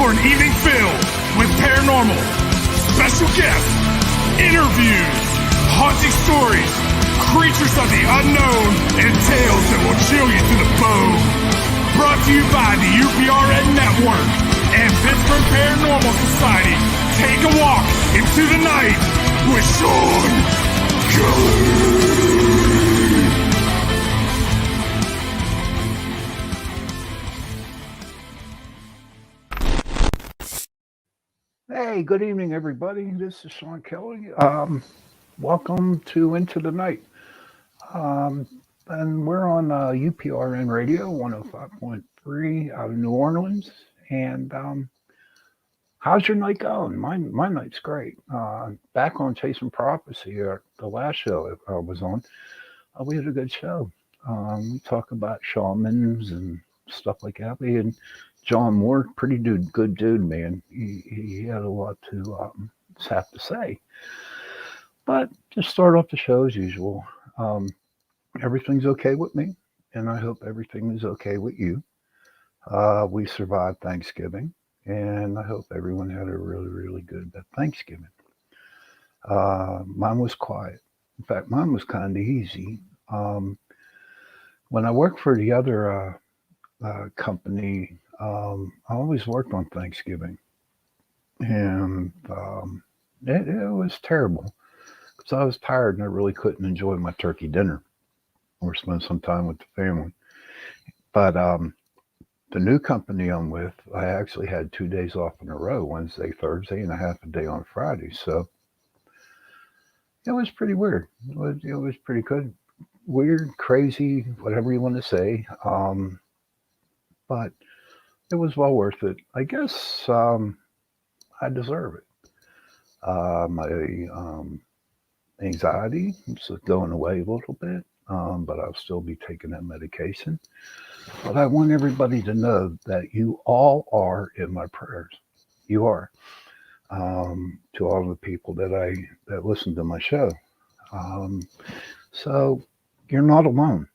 for an evening filled with paranormal, special guests, interviews, haunting stories, creatures of the unknown, and tales that will chill you to the bone. Brought to you by the UPRN Network and Pittsburgh Paranormal Society. Take a walk into the night with Shawn Kelly. Hey, good evening, everybody. This is Shawn Kelly. Welcome to Into the Night. And we're on UPRN Radio 105.3 out of New Orleans. And how's your night going? My night's great. Back on Chasing Prophecy, the last show I was on, we had a good show. We talk about shamans and stuff like that. We had John Moore, good dude, man. He had a lot to have to say. But just start off the show as usual. Everything's okay with me, and I hope everything is okay with you. We survived Thanksgiving, and I hope everyone had a really, really good Thanksgiving. Mine was quiet. In fact, mine was kind of easy. When I worked for the other company, I always worked on Thanksgiving, and it was terrible because I was tired and I really couldn't enjoy my turkey dinner or spend some time with the family. But the new company I'm with, I actually had 2 days off in a row, Wednesday, Thursday, and a half a day on Friday. So it was pretty weird. It was pretty good. Weird, crazy, whatever you want to say. But it was well worth it. I guess I deserve it. My anxiety is going away a little bit, but I'll still be taking that medication. But I want everybody to know that you all are in my prayers. You are. To all the people that listen to my show. So you're not alone.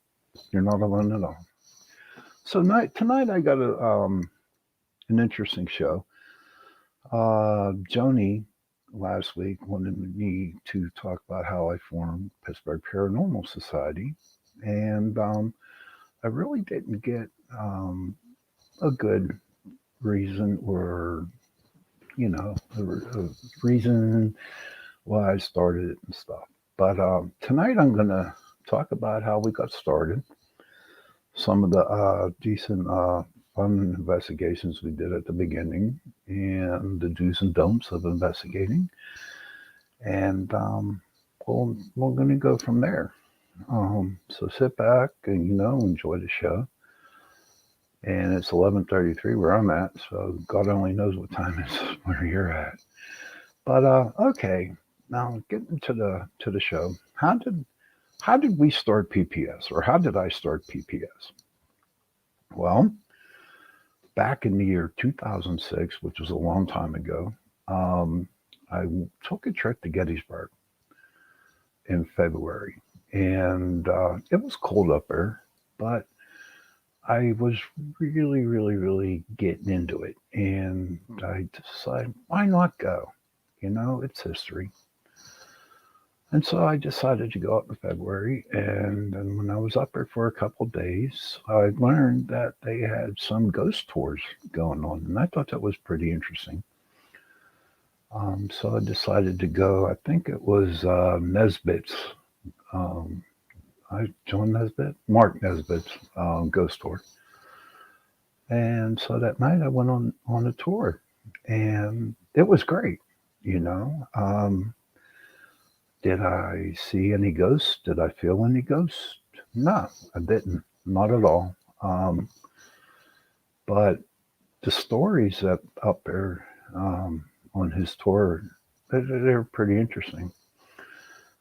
You're not alone at all. So tonight I got an interesting show. Joni last week wanted me to talk about how I formed Pittsburgh Paranormal Society, and I really didn't get a good reason or a reason why I started it and stuff. But tonight I'm going to talk about how we got started. Some of the decent fun investigations we did at the beginning and the do's and don'ts of investigating. And we're going to go from there. So sit back and, enjoy the show. And it's 11:33 where I'm at, so God only knows what time it is where you're at. But okay, now getting to the show. How did we start PPS, or how did I start PPS? Well, back in the year 2006, which was a long time ago, I took a trip to Gettysburg in February, and it was cold up there, but I was really, really, really getting into it, and I decided, why not go? It's history. And so I decided to go up in February, and then when I was up there for a couple of days, I learned that they had some ghost tours going on, and I thought that was pretty interesting. So I decided to go. I think it was Nesbitt's, John Nesbitt, Mark Nesbitt's ghost tour. And so that night I went on a tour, and it was great, Did I see any ghosts? Did I feel any ghosts? No, I didn't. Not at all. But the stories up there on his tour, they're pretty interesting.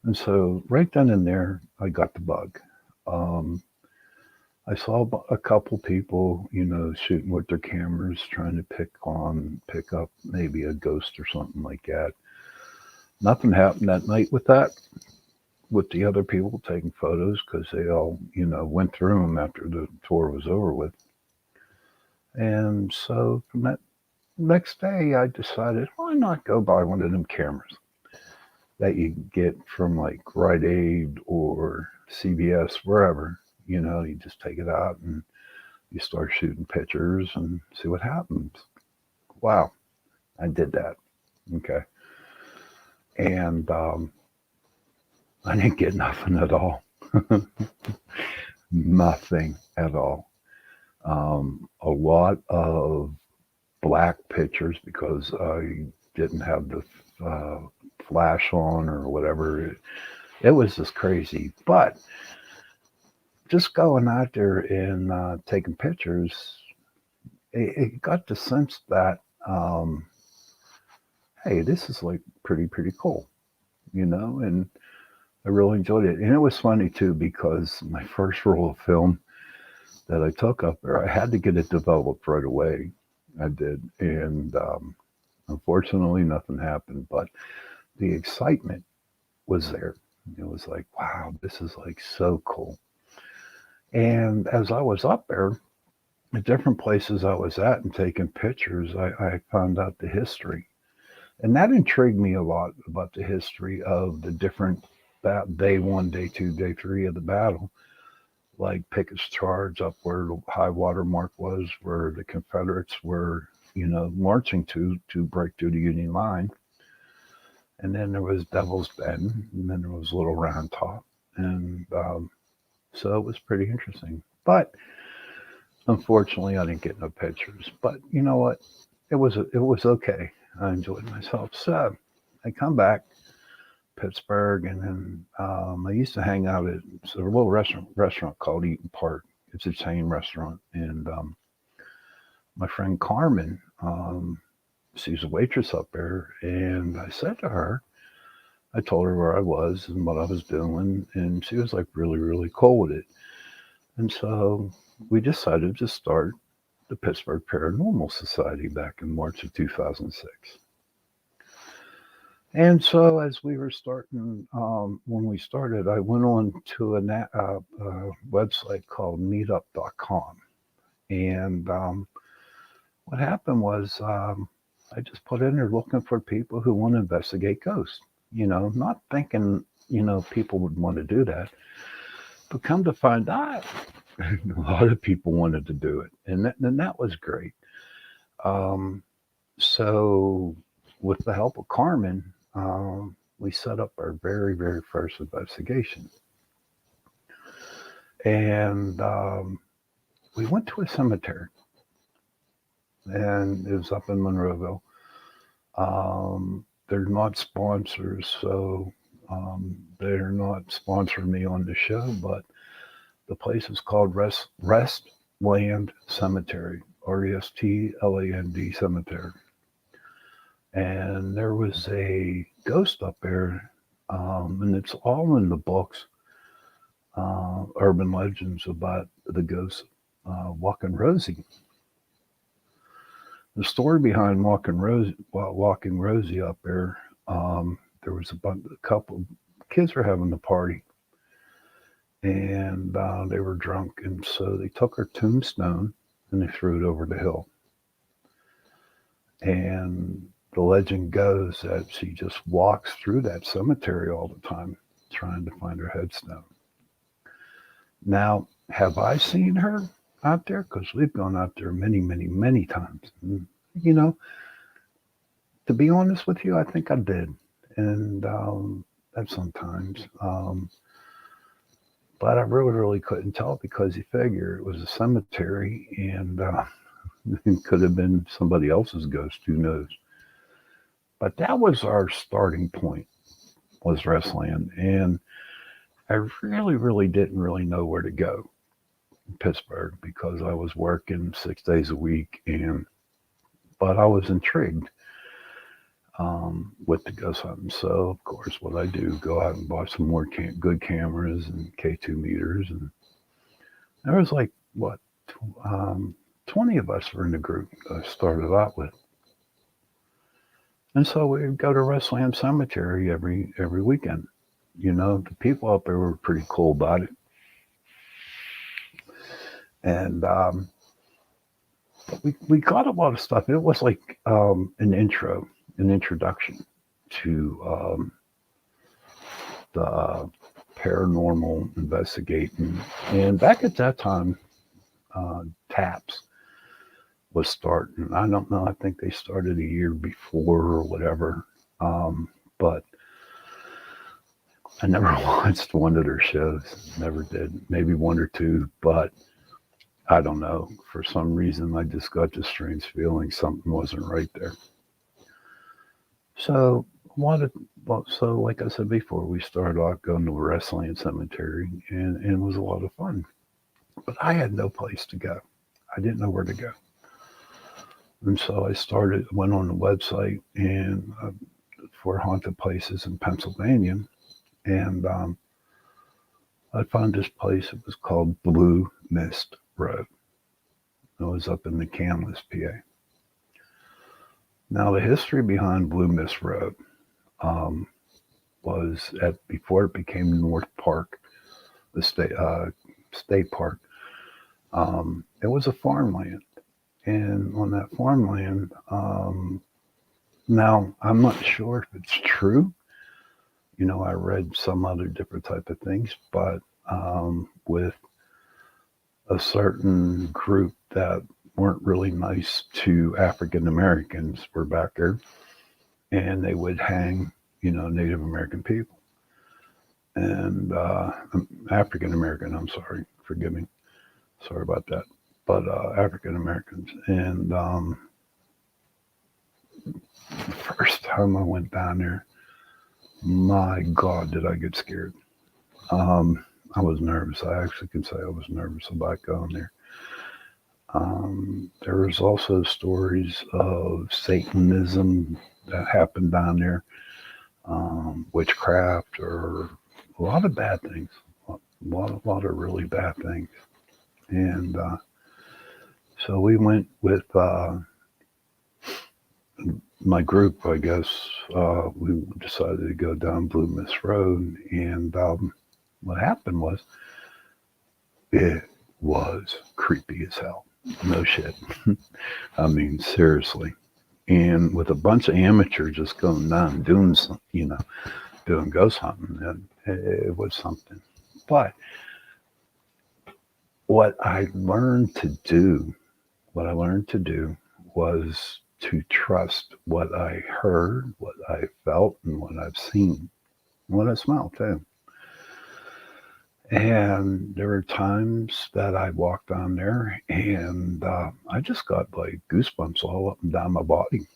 And so right then and there, I got the bug. I saw a couple people, shooting with their cameras, trying to pick up maybe a ghost or something like that. Nothing happened that night with that, with the other people taking photos, because they all, went through them after the tour was over with. And so from that Next day, I decided, why not go buy one of them cameras that you get from like Rite Aid or CVS, wherever. You just take it out and you start shooting pictures and see what happens. Wow, I did that. Okay. And I didn't get nothing at all. Nothing at all. A lot of black pictures because I didn't have the uh, flash on or whatever. It was just crazy. But just going out there and taking pictures, it got the sense that, hey, this is like pretty cool, and I really enjoyed it. And it was funny too because my first roll of film that I took up there, I had to get it developed right away. I did. And unfortunately, nothing happened. But the excitement was there. It was like, wow, this is like so cool. And as I was up there, the different places I was at and taking pictures, I found out the history. And that intrigued me a lot about the history of the different day one, day two, day three of the battle, like Pickett's charge up where the high water mark was, where the Confederates were, marching to break through the Union line. And then there was Devil's Bend, and then there was Little Round Top, and so it was pretty interesting. But unfortunately, I didn't get no pictures. But you know what? It was okay. I enjoyed myself. So I come back Pittsburgh, and then I used to hang out at a little restaurant called Eaton Park. It's a chain restaurant, and my friend Carmen, she's a waitress up there, and I said to her, I told her where I was and what I was doing, and she was like really cool with it. And so we decided to start the Pittsburgh Paranormal Society back in March of 2006. And so, as we were starting, when we started, I went on to a website called meetup.com. And what happened was I just put in there looking for people who want to investigate ghosts, not thinking, people would want to do that. But come to find out, a lot of people wanted to do it. And that was great. Um, so, with the help of Carmen, we set up our very first investigation. And we went to a cemetery, and it was up in Monroeville. They're not sponsors, so they're not sponsoring me on the show, but the place is called Restland Cemetery, Restland Cemetery. And there was a ghost up there, and it's all in the books, urban legends about the ghost Walking Rosie. The story behind Walking Rosie up there, there was a couple kids were having a party, and they were drunk, and so they took her tombstone and they threw it over the hill. And the legend goes that she just walks through that cemetery all the time trying to find her headstone. Now, have I seen her out there? Because we've gone out there many times. And, to be honest with you, I think I did. And that sometimes. But I really couldn't tell because you figure it was a cemetery and it could have been somebody else's ghost, who knows. But that was our starting point, was Wrestling. And I really didn't really know where to go in Pittsburgh because I was working 6 days a week, but I was intrigued with the ghost hunting. So of course, what I do, go out and buy some more good cameras and K2 meters, and there was like what, 20 of us were in the group I started out with. And so we'd go to Westland Cemetery every weekend. The people up there were pretty cool about it. And we got a lot of stuff. It was like an introduction to the paranormal investigating. And back at that time, TAPS was starting. I don't know. I think they started a year before or whatever. But I never watched one of their shows. Never did. Maybe one or two, but I don't know. For some reason, I just got this strange feeling something wasn't right there. So, so like I said before, we started off going to a wrestling cemetery, and it was a lot of fun. But I had no place to go. I didn't know where to go. And so went on the website and for haunted places in Pennsylvania, and I found this place. It was called Blue Mist Road. It was up in McCandless, PA. Now, the history behind Blue Mist Road was before it became North Park, the state park. It was a farmland, and on that farmland, now I'm not sure if it's true. You know, I read some other different type of things, but with a certain group that weren't really nice to African Americans were back there, and they would hang, Native American people and African American. I'm sorry, forgive me, sorry about that, but African Americans. And the first time I went down there, my God, did I get scared. I was nervous. I actually can say I was nervous about going there. There was also stories of Satanism that happened down there, witchcraft, or a lot of bad things, a lot of really bad things. And so we went with my group, I guess. We decided to go down Blue Mist Road, and what happened was it was creepy as hell. No shit. I mean, seriously. And with a bunch of amateurs just going down doing some, doing ghost hunting, and it was something. But what I learned to do was to trust what I heard, what I felt, and what I've seen, what I smelled too. And there were times that I walked on there, and I just got like goosebumps all up and down my body,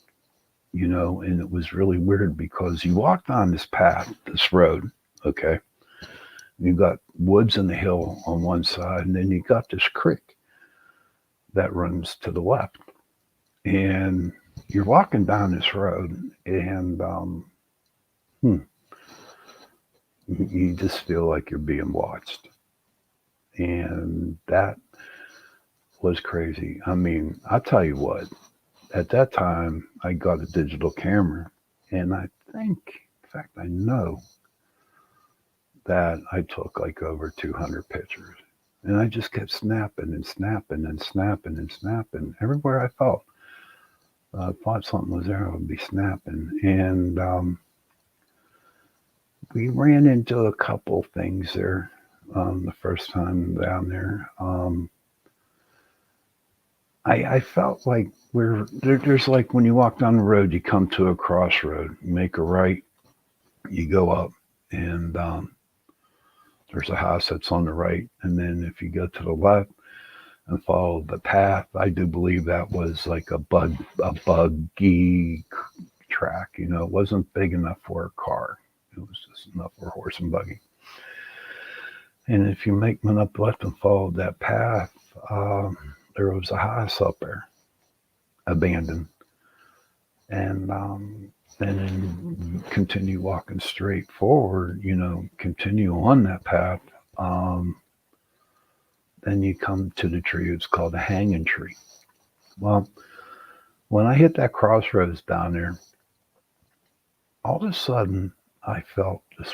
and it was really weird because you walked on this path, this road, okay? You got woods and the hill on one side, and then you got this creek that runs to the left. And you're walking down this road, and you just feel like you're being watched. And that was crazy. I mean, I'll tell you what, at that time, I got a digital camera, and I think, in fact, I know that I took like over 200 pictures. And I just kept snapping and snapping and snapping and snapping. Everywhere I felt, I thought something was there, I would be snapping. And we ran into a couple things there the first time down there. I felt like there's like when you walk down the road, you come to a crossroad, you make a right, you go up, and there's a house that's on the right. And then if you go to the left and follow the path, I do believe that was like a buggy track. It wasn't big enough for a car. It was just enough for a horse and buggy. And if you make one up left and follow that path, there was a house up there, abandoned. And then continue walking straight forward, continue on that path. Then you come to the tree. It's called a hanging tree. Well, when I hit that crossroads down there, all of a sudden I felt this,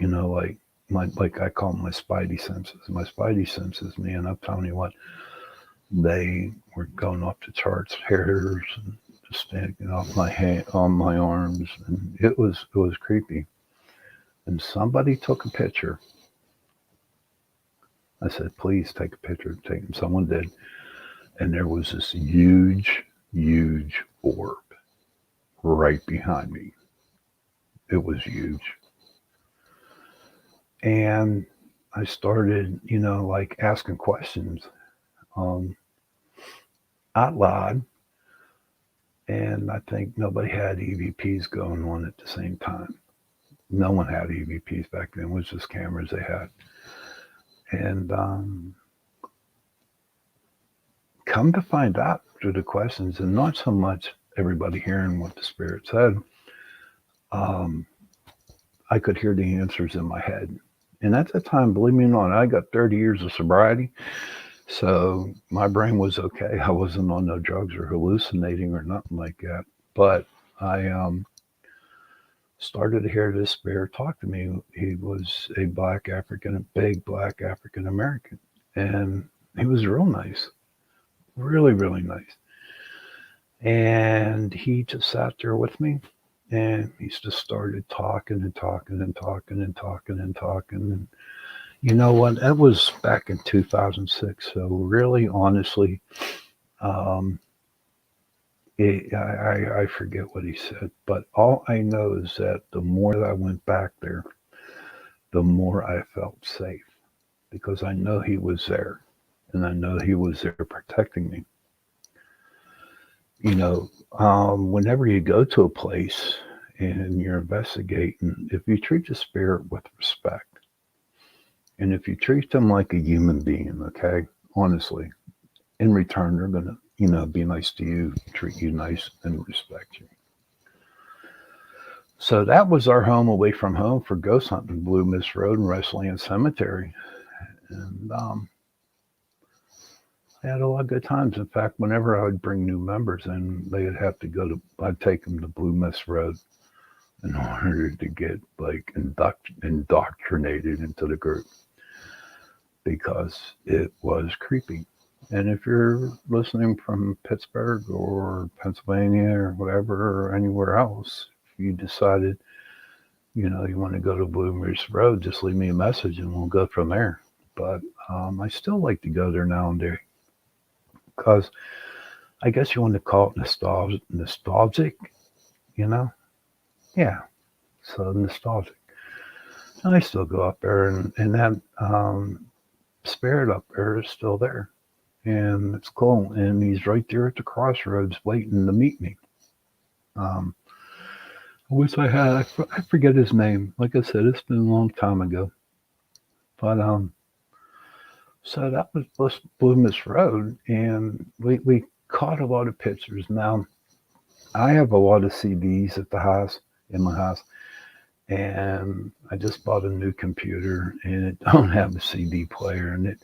like I call them my spidey senses. My spidey senses, man, I'm telling you what, They were going off the charts, hairs and just standing off my hand, on my arms, and it was creepy. And somebody took a picture. I said, "Please take a picture." Take him. Someone did, and there was this huge, huge orb right behind me. It was huge, and I started, like asking questions um, out loud. And I think nobody had EVPs going on at the same time. No one had EVPs back then. It was just cameras they had. And come to find out through the questions, and not so much everybody hearing what the spirit said, um, I could hear the answers in my head. And at that time, believe me or not, I got 30 years of sobriety. So my brain was okay. I wasn't on no drugs or hallucinating or nothing like that. But I started to hear this spirit talk to me. He was a black African, a big black African American. And he was real nice, really, really nice. And he just sat there with me, and he just started talking and talking and talking and talking and talking. And you know what? That was back in 2006. So really, honestly, um, I forget what he said, but all I know is that the more that I went back there, the more I felt safe because I know he was there, and I know he was there protecting me. Whenever you go to a place and you're investigating, if you treat the spirit with respect, and if you treat them like a human being, okay, honestly, in return, they're going to, be nice to you, treat you nice, and respect you. So that was our home away from home for ghost hunting, Blue Mist Road and Wrestling Cemetery. And I had a lot of good times. In fact, whenever I would bring new members in, they'd have to I'd take them to Blue Mist Road in order to get like indoctrinated into the group because it was creepy. And if you're listening from Pittsburgh or Pennsylvania or whatever or anywhere else, if you decided, you want to go to Blue Mist Road, just leave me a message and we'll go from there. But I still like to go there now and then because I guess you want to call it nostalgic, you know? Yeah, so nostalgic. And I still go up there, and that spirit up there is still there. And it's cool. And he's right there at the crossroads waiting to meet me. Um, I wish I forget his name. Like I said, it's been a long time ago. But so that was Blue Mist Road, and we caught a lot of pictures. Now, I have a lot of CDs at the house, in my house, and I just bought a new computer, and it don't have a CD player in it.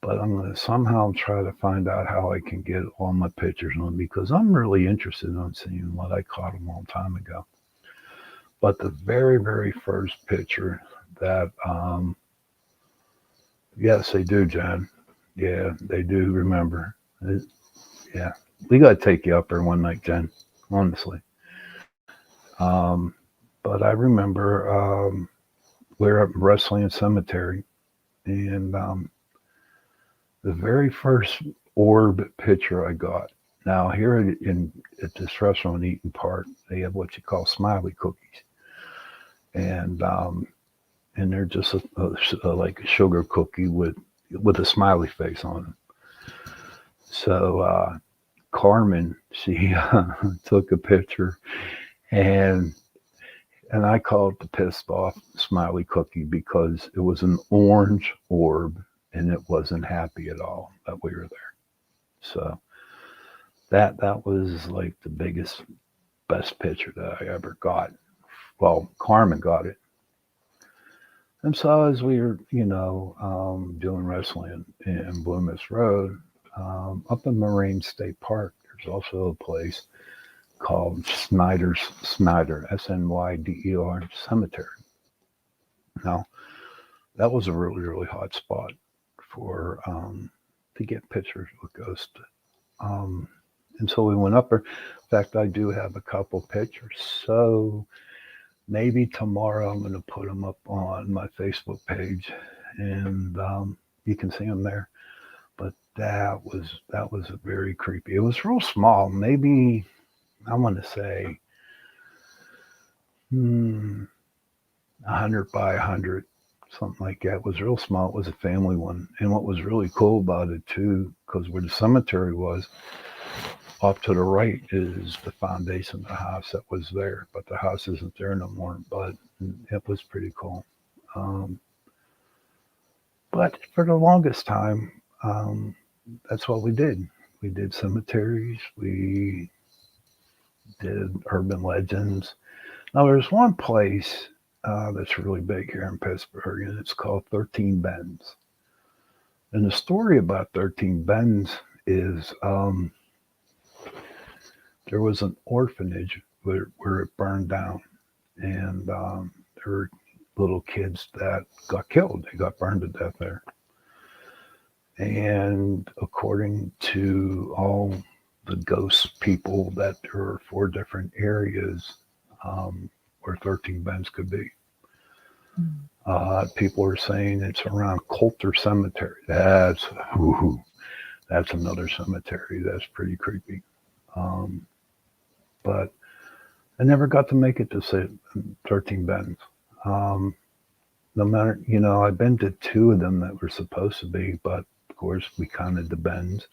But I'm going to somehow try to find out how I can get all my pictures on because I'm really interested in seeing what I caught a long time ago. But the very, very first picture that, yes, they do, John. Yeah, they do remember. Yeah, we got to take you up there one night, Jen, honestly. Um, but I remember we're at Wrestling Cemetery, and the very first orb picture I got. Now here at this restaurant in Eaton Park, they have what you call smiley cookies, and they're just like a sugar cookie with a smiley face on it. So Carmen, she took a picture, and I called it the pissed off smiley cookie because it was an orange orb and it wasn't happy at all that we were there. So that was like the best picture that I ever got. Well, Carmen got it. And so as we were, doing wrestling in Blue Mist Road, up in Moraine State Park, there's also a place called Snyder, Snyder Cemetery. Now, that was a really, really hot spot for to get pictures with ghosts. Um, and so we went up there. In fact, I do have a couple pictures. So maybe tomorrow I'm going to put them up on my Facebook page, and you can see them there. But that was very creepy. It was real small. Maybe I want to say 100 by 100, something like that. It was real small. It was a family one. And what was really cool about it too, because where the cemetery was, off to the right is the foundation of the house that was there, but the house isn't there no more. But it was pretty cool. Um, but for the longest time, that's what we did. We did cemeteries. We did urban legends. Now, there's one place that's really big here in Pittsburgh, and it's called 13 Bends. And the story about 13 Bends is there was an orphanage where it burned down, and there were little kids that got killed. They got burned to death there. And according to all the ghost people, that there were 4 different areas where 13 Bends could be. People are saying it's around Coulter Cemetery. That's another cemetery. That's pretty creepy. But I never got to make it to say 13 Bends. No matter, I've been to 2 of them that were supposed to be, but of course we counted the bends,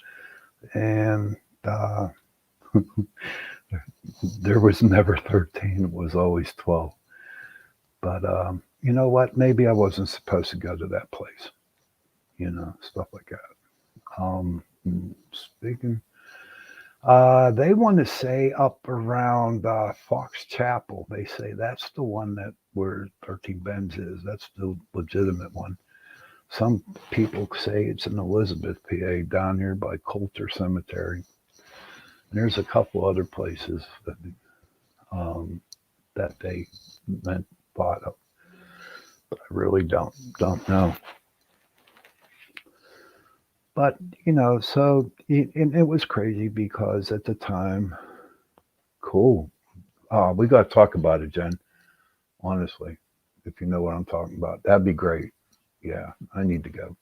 and there was never 13. It was always 12. But you know what? Maybe I wasn't supposed to go to that place. Stuff like that. Speaking, they want to say up around Fox Chapel. They say that's the one that where 13 Bends is. That's the legitimate one. Some people say it's in Elizabeth, PA, down here by Coulter Cemetery. And there's a couple other places that they thought of, but I really don't know. But so it was crazy because at the time, cool. We got to talk about it, Jen. Honestly, if you know what I'm talking about, that'd be great. Yeah, I need to go.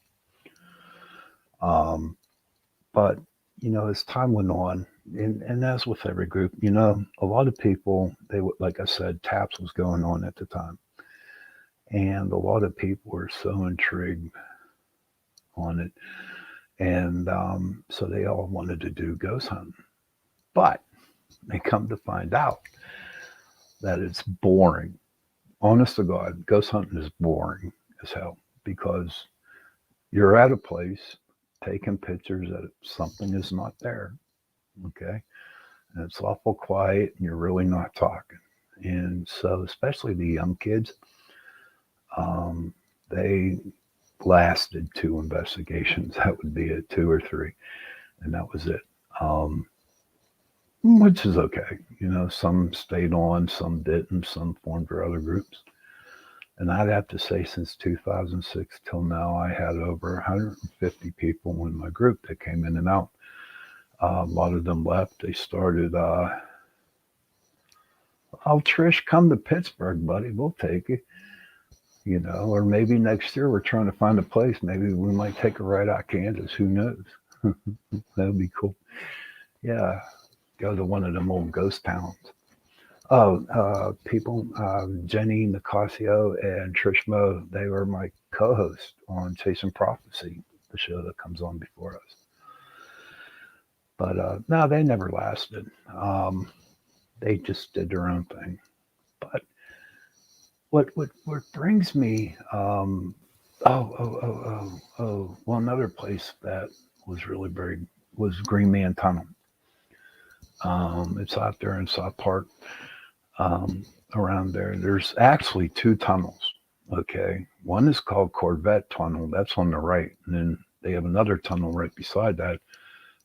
But as time went on, and as with every group, a lot of people, they would, like I said, TAPS was going on at the time, and a lot of people were so intrigued on it, and so they all wanted to do ghost hunting. But they come to find out that it's boring. Honest to God, ghost hunting is boring as hell because you're at a place taking pictures that something is not there, okay? And it's awful quiet and you're really not talking. And so, especially the young kids, they lasted 2 investigations. That would be it, 2 or 3, and that was it. Which is okay. Some stayed on, some didn't, some formed their other groups. And I'd have to say since 2006 till now, I had over 150 people in my group that came in and out. A lot of them left. They started, oh, Trish, come to Pittsburgh, buddy. We'll take you. Or maybe next year we're trying to find a place. Maybe we might take a ride out Kansas. Who knows? That'd be cool. Yeah. Go to one of them old ghost towns. Oh, people, Jenny Nicasio and Trish Moe, they were my co-hosts on Chasing Prophecy, the show that comes on before us. But no, they never lasted. They just did their own thing. But what brings me, well, another place that was really very was Green Man Tunnel. It's out there in South Park. Around there, there's actually 2 tunnels. Okay, one is called Corvette Tunnel. That's on the right, and then they have another tunnel right beside that.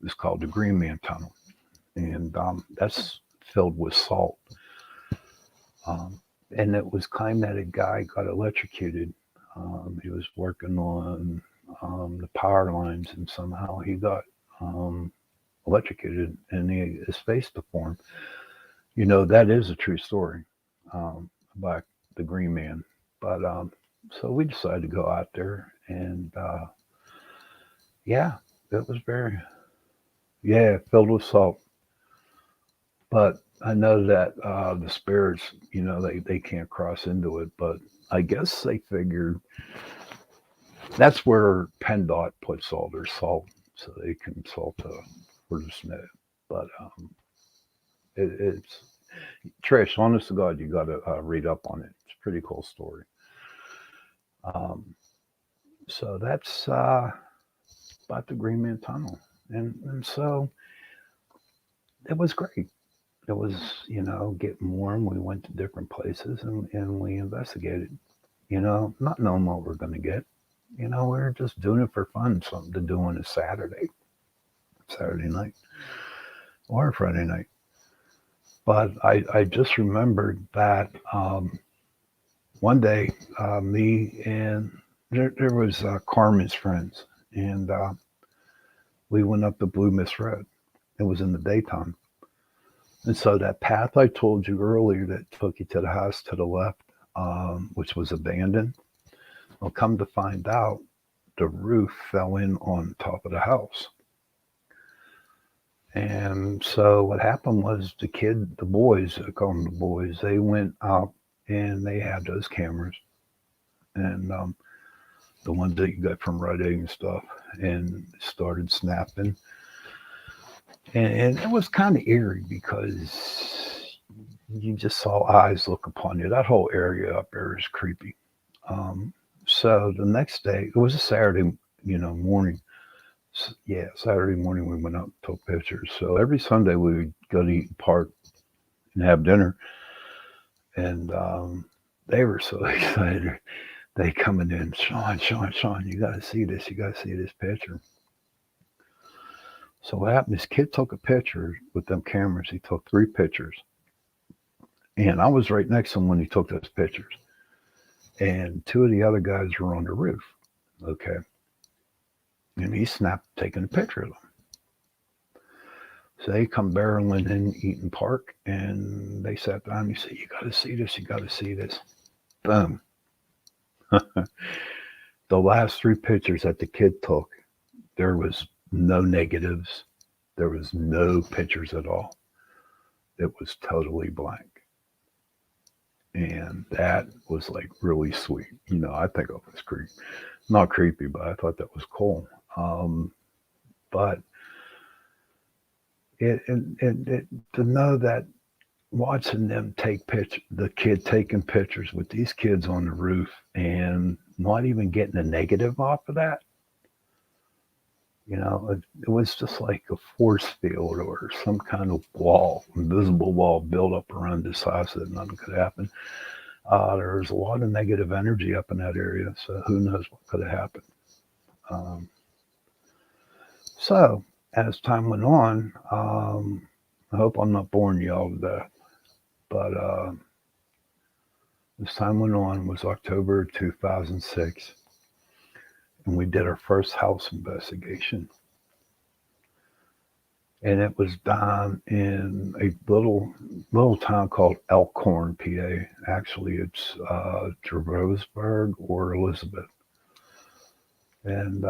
It's called the Green Man Tunnel, and that's filled with salt. And it was claimed that a guy got electrocuted. He was working on the power lines, and somehow he got electrocuted and his face deformed. That is a true story about the Green Man. But so we decided to go out there, and yeah, it was very, yeah, filled with salt. But I know that the spirits, they can't cross into it. But I guess they figured that's where PennDOT puts all their salt, so they can salt for the snow. But it's Trish. Honest to God, you got to read up on it. It's a pretty cool story. Um, so that's about the Green Man Tunnel, and so it was great. It was getting warm. We went to different places and we investigated. Not knowing what we're going to get. We were just doing it for fun, something to do on a Saturday night, or Friday night. But I just remembered that one day, me and there was Carmen's friends, and we went up the Blue Mist Road. It was in the daytime. And so that path I told you earlier that took you to the house to the left, which was abandoned, well, come to find out, the roof fell in on top of the house. And so what happened was the boys, I call them the boys, they went out and they had those cameras and the ones that you got from Rite Aid and stuff, and started snapping. And it was kind of eerie because you just saw eyes look upon you. That whole area up there is creepy. So the next day, it was a Saturday, morning. Yeah, Saturday morning we went out and took pictures. So every Sunday we would go to Eaton Park and have dinner. And they were so excited. They coming in, Shawn, you got to see this. You got to see this picture. So what happened? This kid took a picture with them cameras. He took 3 pictures. And I was right next to him when he took those pictures. And 2 of the other guys were on the roof. Okay. And he snapped taking a picture of them. So they come barreling in Eaton Park and they sat down and he said, you got to see this. You got to see this. Boom. The last 3 pictures that the kid took, there was no negatives. There was no pictures at all. It was totally blank. And that was like really sweet. I think it was creepy. Not creepy, but I thought that was cool. But it to know that watching them take the kid taking pictures with these kids on the roof and not even getting a negative off of that, it was just like a force field or some kind of wall, invisible wall built up around this house that nothing could happen. There's a lot of negative energy up in that area, so who knows what could have happened. So as time went on, I hope I'm not boring you all to death, but as time went on was October 2006, and we did our first house investigation. And it was down in a little town called Elkhorn, PA. Actually, it's Jerosburg or Elizabeth. And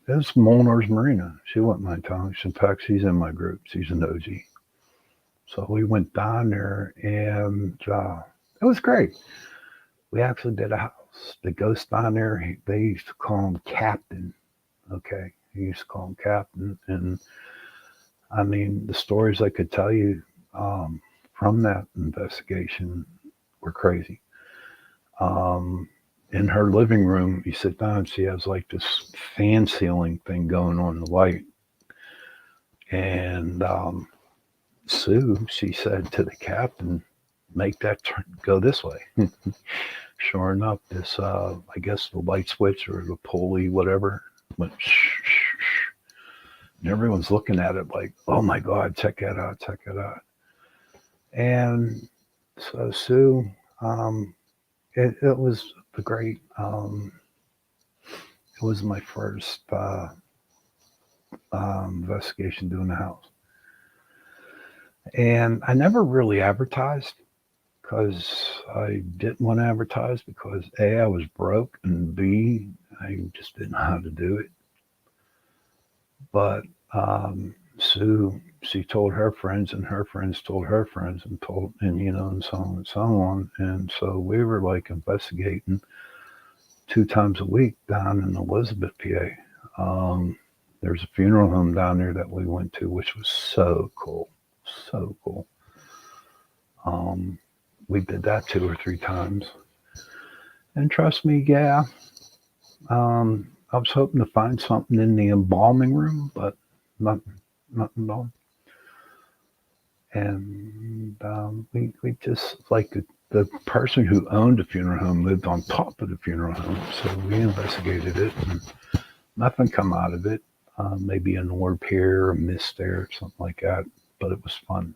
it's Molnar's Marina. She wasn't my town. In fact, she's in my group. She's an OG. So we went down there, and it was great. We actually did a house. The ghost down there, they used to call him Captain. Okay, he used to call him Captain, and I mean, the stories I could tell you from that investigation were crazy. In her living room, you sit down, she has like this fan ceiling thing going on, the light. And Sue, she said to the captain, make that go this way. Sure enough, this, I guess the light switch or the pulley, whatever, went shh, shh, shh. And everyone's looking at it like, oh my God, check that out, check it out. And so Sue, it was a great It was my first investigation doing the house. And I never really advertised because I didn't want to advertise because A, I was broke, and B, I just didn't know how to do it. But Sue, she told her friends, and her friends told her friends, and told, and and so on and so on. And so we were like investigating 2 times a week down in Elizabeth, PA. There's a funeral home down there that we went to, which was so cool, so cool. Um, we did that 2 or 3 times, and trust me, yeah, I was hoping to find something in the embalming room, but nothing, nothing at all. And we just like the person who owned the funeral home lived on top of the funeral home, so we investigated it, and nothing come out of it. Maybe an orb here, a mist there, something like that. But it was fun.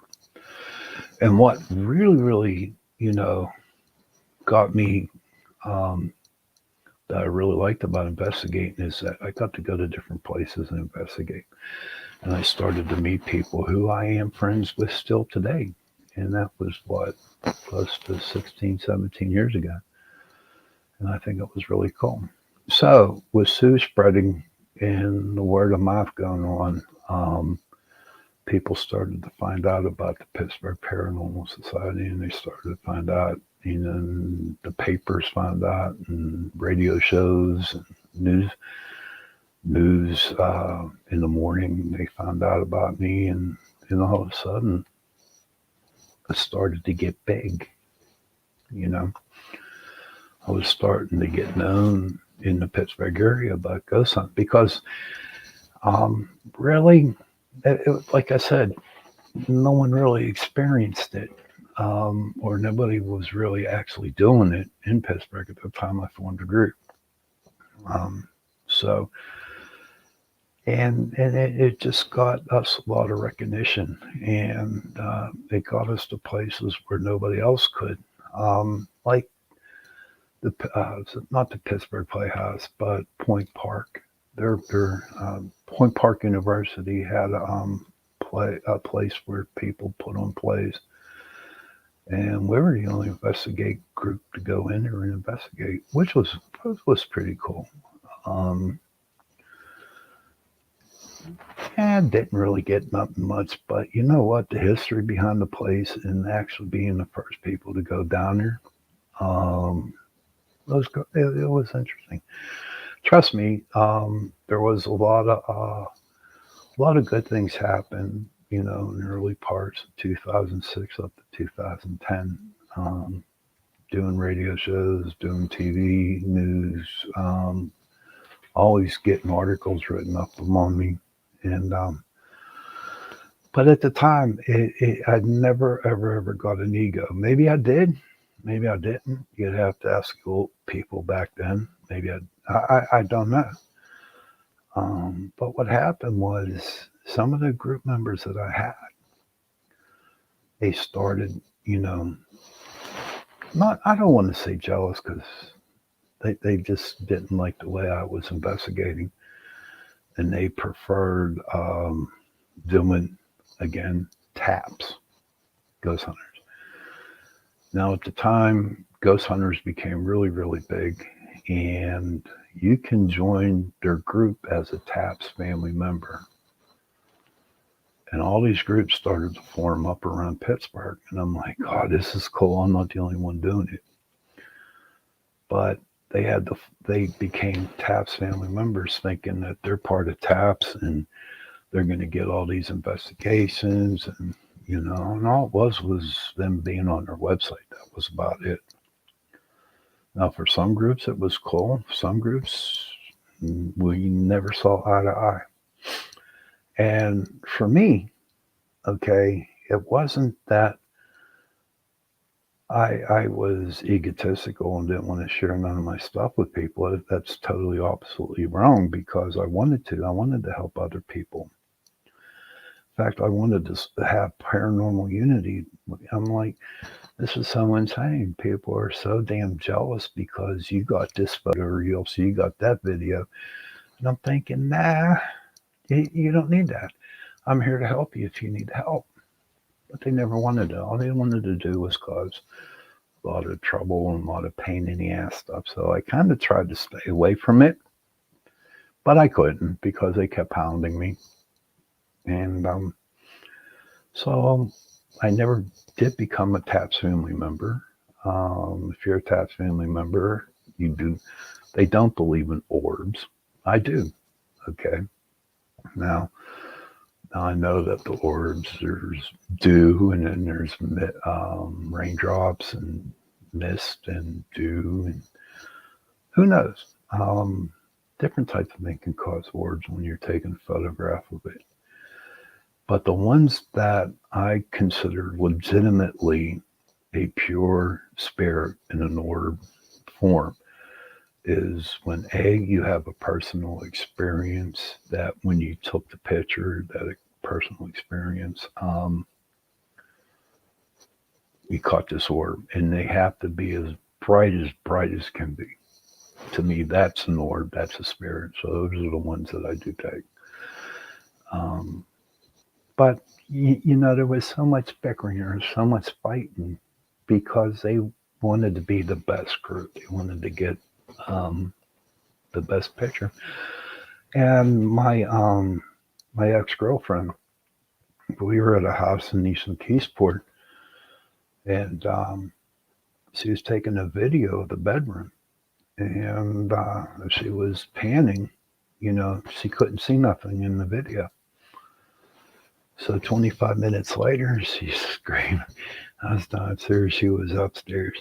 And what really, really, got me um, that I really liked about investigating is that I got to go to different places and investigate. And I started to meet people who I am friends with still today. And that was what, close to 16, 17 years ago. And I think it was really cool. So, with Sue spreading and the word of mouth going on, people started to find out about the Pittsburgh Paranormal Society, and they started to find out, and the papers found out, and radio shows, and news in the morning, they found out about me, and all of a sudden, it started to get big. You know, I was starting to get known in the Pittsburgh area about ghost hunting because really, like I said, no one really experienced it, or nobody was really actually doing it in Pittsburgh at the time I formed a group. Um, so, and it just got us a lot of recognition, and it got us to places where nobody else could. Like not the Pittsburgh Playhouse, but Point Park. Their Point Park University had a place where people put on plays, and we were the only investigate group to go in there and investigate, which was pretty cool. Um, and didn't really get nothing much, but you know what? The history behind the place and actually being the first people to go down there, um, it was interesting. Trust me, there was a lot of good things happened, in the early parts of 2006 up to 2010. Doing radio shows, doing TV news, always getting articles written up on me, and but at the time, I never ever got an ego. Maybe I did, maybe I didn't. You'd have to ask old people back then. Maybe I don't know. But what happened was some of the group members that I had, they started, not, I don't want to say jealous because they just didn't like the way I was investigating. And they preferred doing, again, taps, ghost hunters. Now, at the time, ghost hunters became really, really big. And you can join their group as a TAPS family member. And all these groups started to form up around Pittsburgh. And I'm like, God, this is cool. I'm not the only one doing it. But they became TAPS family members thinking that they're part of TAPS and they're going to get all these investigations. And all it was them being on their website. That was about it. Now, for some groups, it was cool. Some groups, we never saw eye to eye. And for me, okay, it wasn't that I was egotistical and didn't want to share none of my stuff with people. That's totally absolutely wrong because I wanted to. I wanted to help other people. In fact, I wanted to have paranormal unity. I'm like, This is so insane. People are so damn jealous because you got this photo or you got that video. And I'm thinking, nah, you don't need that. I'm here to help you if you need help. But they never wanted to. All they wanted to do was cause a lot of trouble and a lot of pain in the ass stuff. So I kind of tried to stay away from it, but I couldn't because they kept hounding me. And so I never did become a TAPS family member. If you're a TAPS family member, you do. They don't believe in orbs. I do. Okay. Now I know that the orbs, there's dew, and then there's raindrops and mist and dew, and who knows? Different types of things can cause orbs when you're taking a photograph of it. But the ones that I consider legitimately a pure spirit in an orb form is when you have a personal experience that when you took the picture, that personal experience, you caught this orb, and they have to be as bright as can be. To me, that's an orb, that's a spirit. So those are the ones that I do take. Um, but there was so much bickering, there was so much fighting because they wanted to be the best group. They wanted to get the best picture. And my ex girlfriend, we were at a house in Eastern Keysport, and she was taking a video of the bedroom, and she was panning. She couldn't see nothing in the video. So 25 minutes later, she's screaming. I was downstairs. She was upstairs.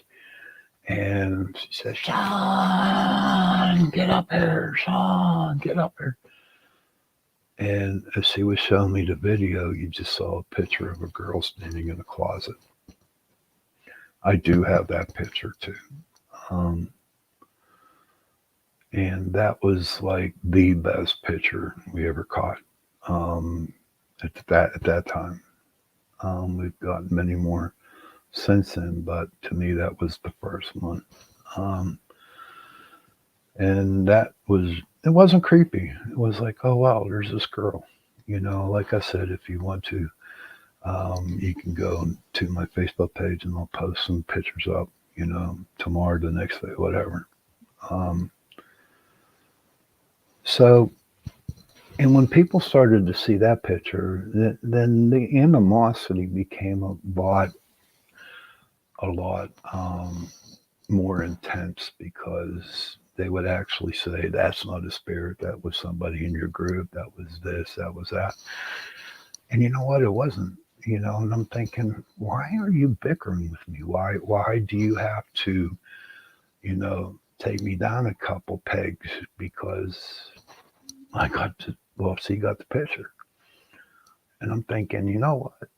And she said, Shawn, get up here. Shawn, get up here. And as she was showing me the video, you just saw a picture of a girl standing in a closet. I do have that picture too. Um, and that was like the best picture we ever caught at that time. We've gotten many more since then, but to me, that was the first one. Um, and it wasn't creepy. It was like, oh, wow, there's this girl. Like I said, if you want to, you can go to my Facebook page and I'll post some pictures up, tomorrow, the next day, whatever. Um, so, and when people started to see that picture, then the animosity became a lot more intense because they would actually say, that's not a spirit, that was somebody in your group, that was this, that was that. And you know what? It wasn't. And I'm thinking, why are you bickering with me? Why do you have to, take me down a couple pegs because she got the picture. And I'm thinking, you know what?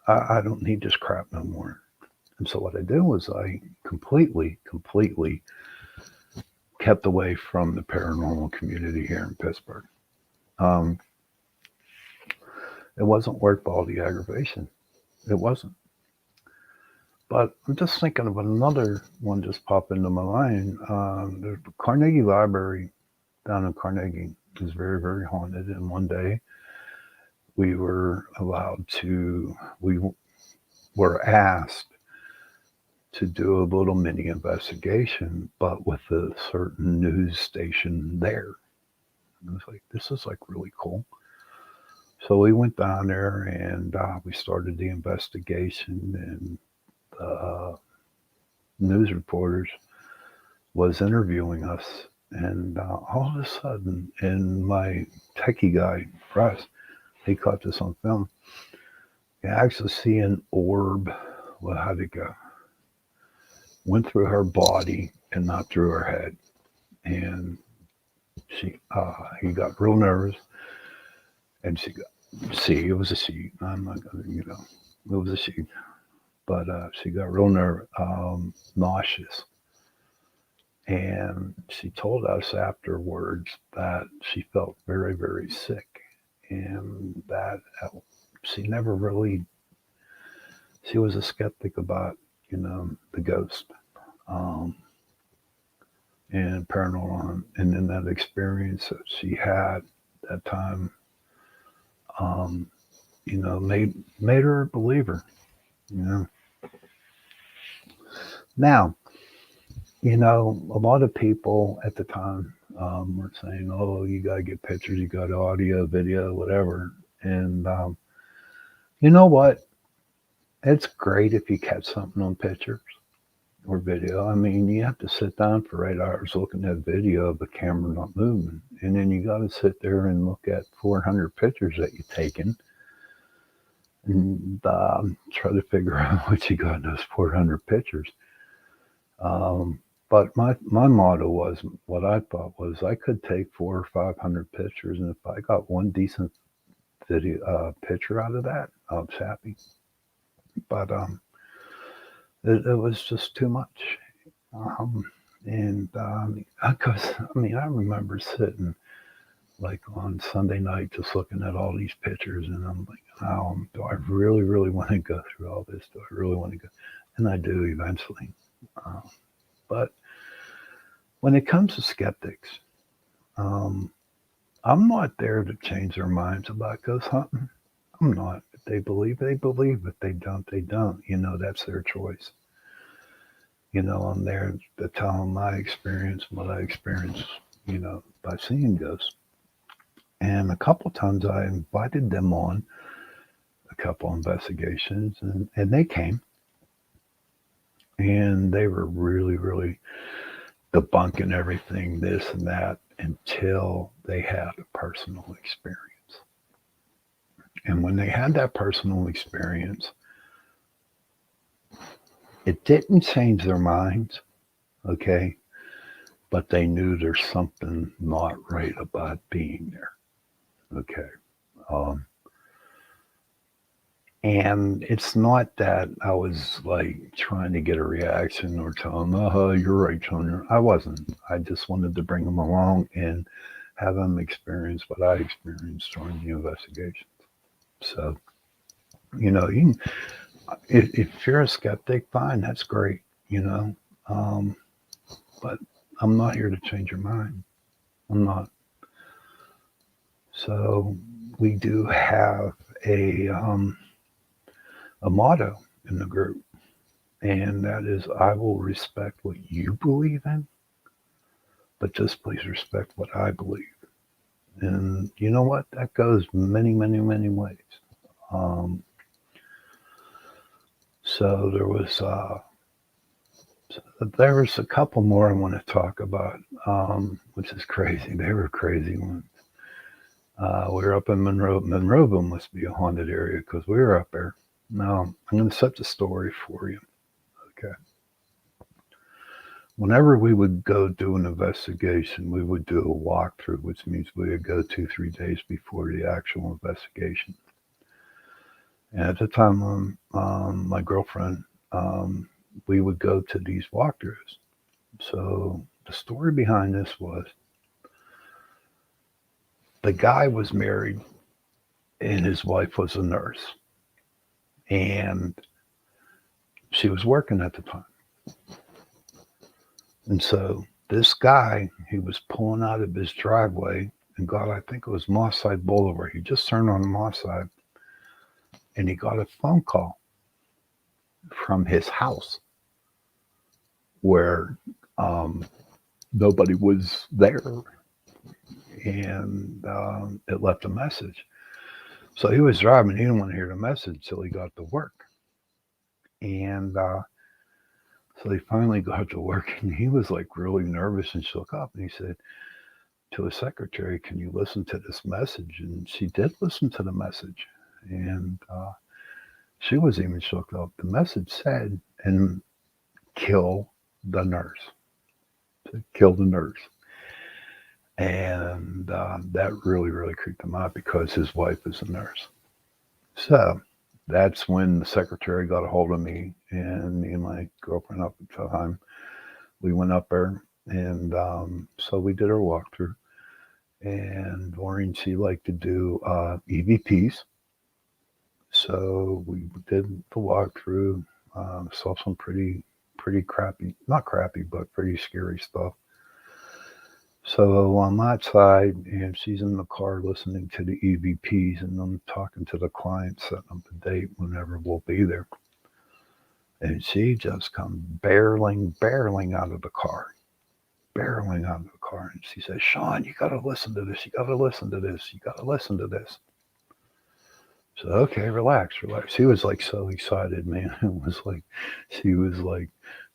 I don't need this crap no more. And so what I did was I completely kept away from the paranormal community here in Pittsburgh. Um, it wasn't worth all the aggravation. It wasn't. But I'm just thinking of another one just popped into my mind. The Carnegie Library down in Carnegie is very, very haunted. And one day we were asked to do a little mini investigation, but with a certain news station there. And I was like, this is like really cool. So we went down there and we started the investigation, and the news reporters was interviewing us. And all of a sudden, and my techie guy, Russ, he caught this on film. You actually see an orb. Well, how'd it go? Went through her body and not through her head. And he got real nervous. And it was a she. I'm not gonna, it was a she. But she got real nauseous. And she told us afterwards that she felt very, very sick. And that she never really, she was a skeptic about the ghost, um, and paranormal, and then that experience that she had that time, um, made her a believer. You know, now a lot of people at the time were saying, "Oh, you gotta get pictures, you got audio, video, whatever." And you know what? It's great if you catch something on pictures or video. I mean, you have to sit down for 8 hours looking at video of the camera not moving, and then you got to sit there and look at 400 pictures that you've taken and try to figure out what you got in those 400 pictures. Um, but my motto was, what I thought was, I could take 400 or 500 pictures, and if I got one decent video picture out of that, I was happy. But it was just too much. Um, and because I mean, I remember sitting like on Sunday night just looking at all these pictures, and I'm like, oh, do I really, really want to go through all this? Do I really want to go? And I do eventually. Uh, but when it comes to skeptics, um, I'm not there to change their minds about ghost hunting. I'm not. If they believe, they believe. If they don't, they don't. That's their choice. I'm there to tell them my experience, what I experienced, by seeing ghosts. And a couple of times I invited them on a couple of investigations, and they came, and they were really, really debunking everything, this and that, until they had a personal experience. And when they had that personal experience, it didn't change their minds, okay? But they knew there's something not right about being there, okay? Um, and it's not that I was like trying to get a reaction or tell them, oh, you're right, Shawn. I wasn't. I just wanted to bring them along and have them experience what I experienced during the investigation. So, you can, if you're a skeptic, fine, that's great, um, but I'm not here to change your mind. I'm not. So we do have a motto in the group, and that is, I will respect what you believe in, but just please respect what I believe. And you know what? That goes many, many, many ways. Um, so there was a couple more I want to talk about, which is crazy. They were crazy ones. We were up in Monroe. Monroeville must be a haunted area because we were up there. Now, I'm going to set the story for you. Okay. Whenever we would go do an investigation, we would do a walkthrough, which means we would go 2, 3 days before the actual investigation. And at the time, my girlfriend, we would go to these walkthroughs. So the story behind this was, the guy was married and his wife was a nurse, and she was working at the time. And so this guy, he was pulling out of his driveway and got, I think it was Mosside Boulevard. He just turned on Mosside, and he got a phone call from his house where nobody was there, and it left a message. So he was driving. He didn't want to hear the message till he got to work. And so he finally got to work, and he was like really nervous and shook up. And he said to his secretary, "Can you listen to this message?" And she did listen to the message. And she was even shook up. The message said, "And kill the nurse." Kill the nurse. And that really, really creeped him out because his wife is a nurse. So that's when the secretary got a hold of me, and me and my girlfriend up at the time, we went up there, and so we did our walkthrough. And Maureen, she liked to do EVPs. So we did the walkthrough. Saw some pretty crappy, not crappy, but pretty scary stuff. So on that side, and she's in the car listening to the EVPs, and I'm talking to the client, setting up a date whenever we'll be there. And she just comes barreling out of the car, barreling out of the car. And she says, Shawn, you got to listen to this. You got to listen to this. You got to listen to this. So, okay, relax. She was like so excited, man. It was like, she was like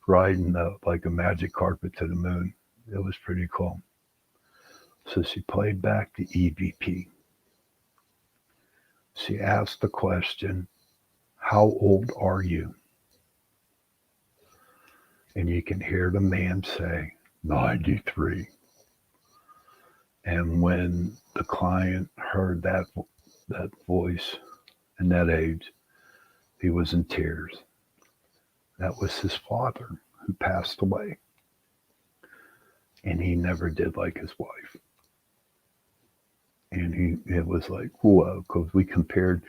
riding like a magic carpet to the moon. It was pretty cool. So she played back the EVP. She asked the question, how old are you? And you can hear the man say, 93. And when the client heard that voice and that age, he was in tears. That was his father who passed away. And he never did like his wife. And it was like, whoa, because we compared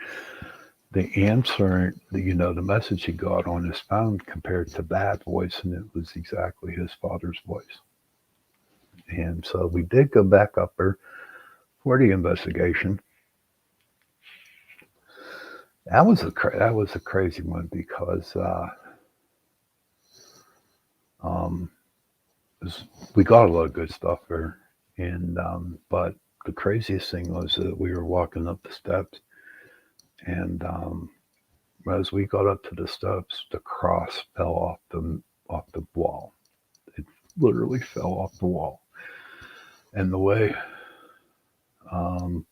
the answer, the message he got on his phone compared to that voice, and it was exactly his father's voice. And so we did go back up there for the investigation. That was a crazy one because we got a lot of good stuff there, and but the craziest thing was that we were walking up the steps, and as we got up to the steps, the cross fell off the wall. It literally fell off the wall. And the way, and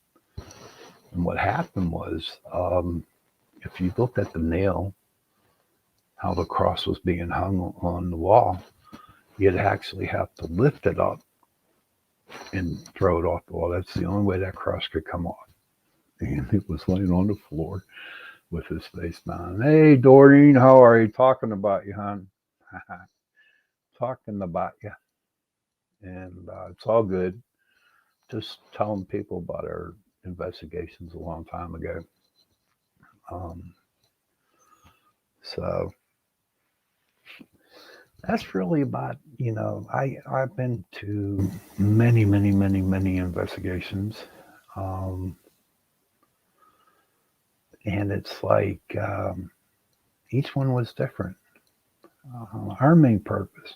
what happened was, if you looked at the nail, how the cross was being hung on the wall, you'd actually have to lift it up and throw it off the wall. That's the only way that cross could come off. And it was laying on the floor with his face down. Hey, Doreen, how are you? Talking about you, hon. Talking about you. And it's all good. Just telling people about our investigations a long time ago. So that's really about, I've been to many investigations. And it's like each one was different. Our main purpose,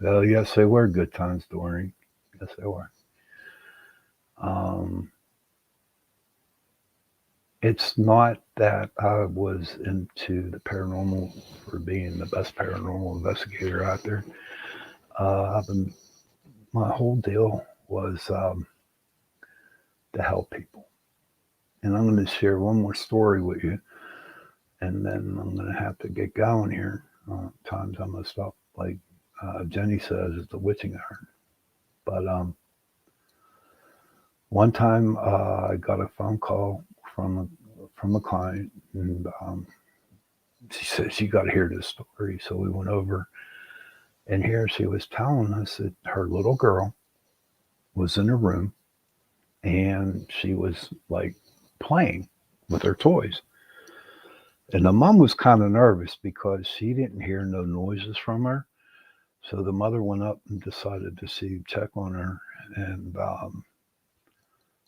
yes, they were good times, Doreen. Yes, they were. It's not that I was into the paranormal for being the best paranormal investigator out there. My whole deal was to help people. And I'm going to share one more story with you, and then I'm going to have to get going here. Times I'm going to stop, like Jenny says, it's the witching hour. But one time I got a phone call from a client, and she said, you got to hear this story. So we went over, and here she was telling us that her little girl was in a room, and she was like playing with her toys. And the mom was kind of nervous because she didn't hear no noises from her. So the mother went up and decided to check on her. And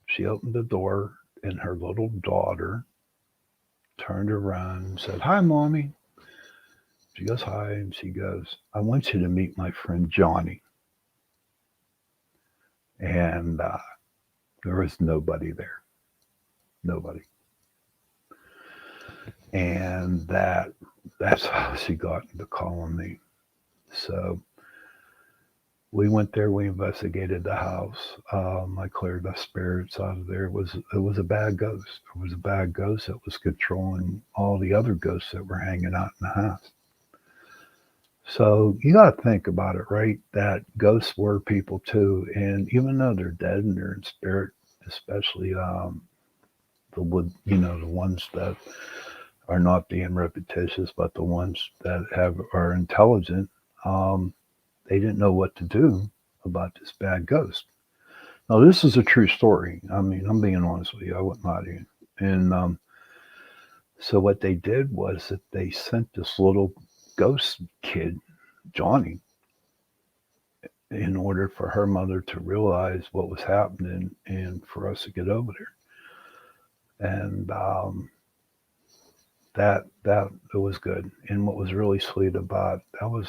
she opened the door, and her little daughter turned around and said, hi, Mommy. She goes, hi. And she goes, I want you to meet my friend Johnny. And there was nobody there. Nobody. And that's how she got into calling me. So we went there, we investigated the house. I cleared the spirits out of there. It was a bad ghost. It was a bad ghost that was controlling all the other ghosts that were hanging out in the house. So you got to think about it, right? That ghosts were people too. And even though they're dead and they're in spirit, especially the ones that are not being repetitious, but the ones that are intelligent, they didn't know what to do about this bad ghost. Now, this is a true story. I mean, I'm being honest with you. I wouldn't lie to you. And So what they did was that they sent this little ghost kid, Johnny, in order for her mother to realize what was happening and for us to get over there. And that it was good. And what was really sweet about that was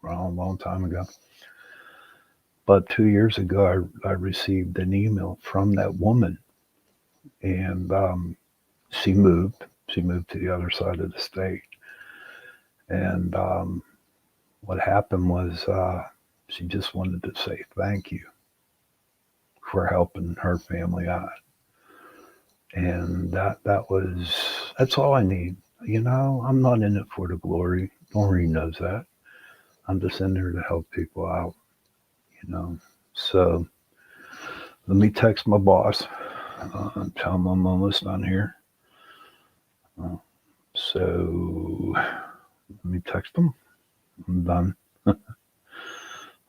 a long time ago. But 2 years ago, I received an email from that woman, and she moved. She moved to the other side of the state, and what happened was she just wanted to say thank you for helping her family out, and that's all I need. I'm not in it for the glory. Doreen knows that. I'm just in there to help people out. So let me text my boss. Tell him I'm almost done here. So let me text him. I'm done.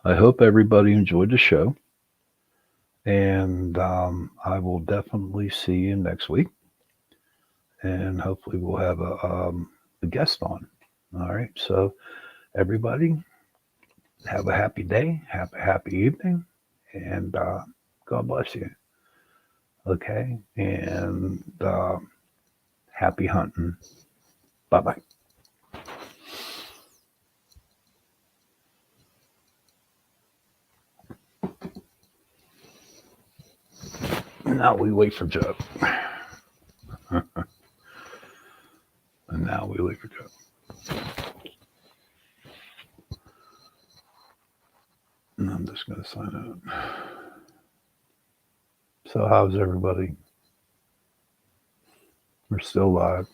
I hope everybody enjoyed the show. And I will definitely see you next week. And hopefully we'll have a guest on. All right. So everybody have a happy day. Have a happy evening. And God bless you. Okay. And happy hunting. Bye-bye. Now we wait for Joe. And now we wait for Joe. And I'm just going to sign out. So how's everybody? We're still live.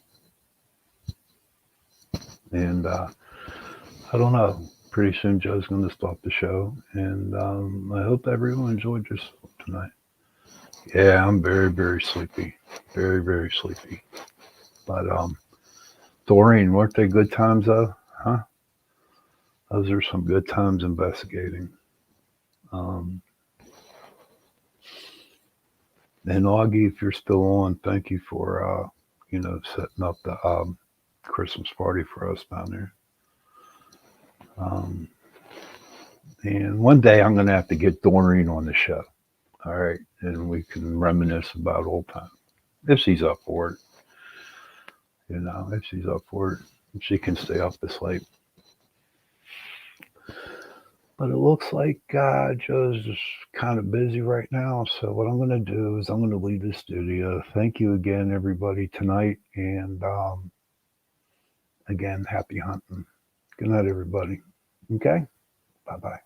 And I don't know. Pretty soon Joe's going to stop the show. And I hope everyone enjoyed yourself tonight. Yeah, I'm very, very sleepy. Very, very sleepy. But Doreen, weren't they good times though? Huh? Those are some good times investigating. And Augie, if you're still on, thank you for setting up the Christmas party for us down there. And one day I'm going to have to get Doreen on the show. All right. And we can reminisce about old times. If she's up for it. If she's up for it. If she can stay up this late. But it looks like Joe's just kind of busy right now. So what I'm going to do is I'm going to leave the studio. Thank you again, everybody, tonight. And again, happy hunting. Good night, everybody. Okay? Bye-bye.